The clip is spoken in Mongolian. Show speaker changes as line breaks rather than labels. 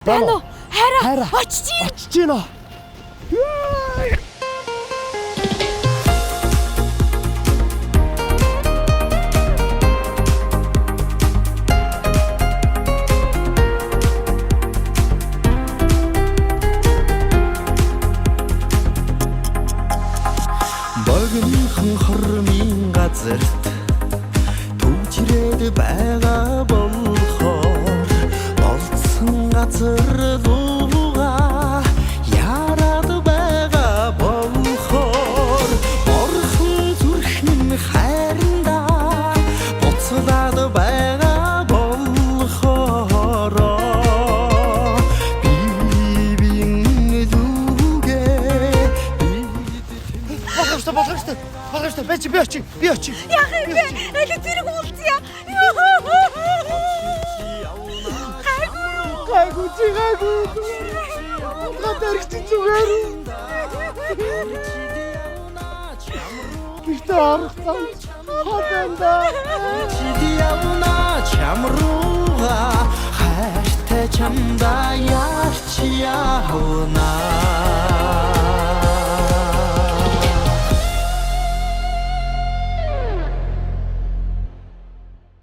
Байна уу?
Хайраа.
Очиж гинэ.
Богинохон хормын газарт төвчрээд байгаа болохоор олдсон газар лугаа яраад байгаа болохоор орхон зүрхэн хайрандаа буцаад байгаа болохоор
Пожалуйста, би очи.
Яах юм бэ? Эле зэрэг уулзъя.
Гайгүй. Гадарч зүгээр. Биштэй аргацсан. Хатанда.
Чидиавна чамруга хайртай чамда ярч явна.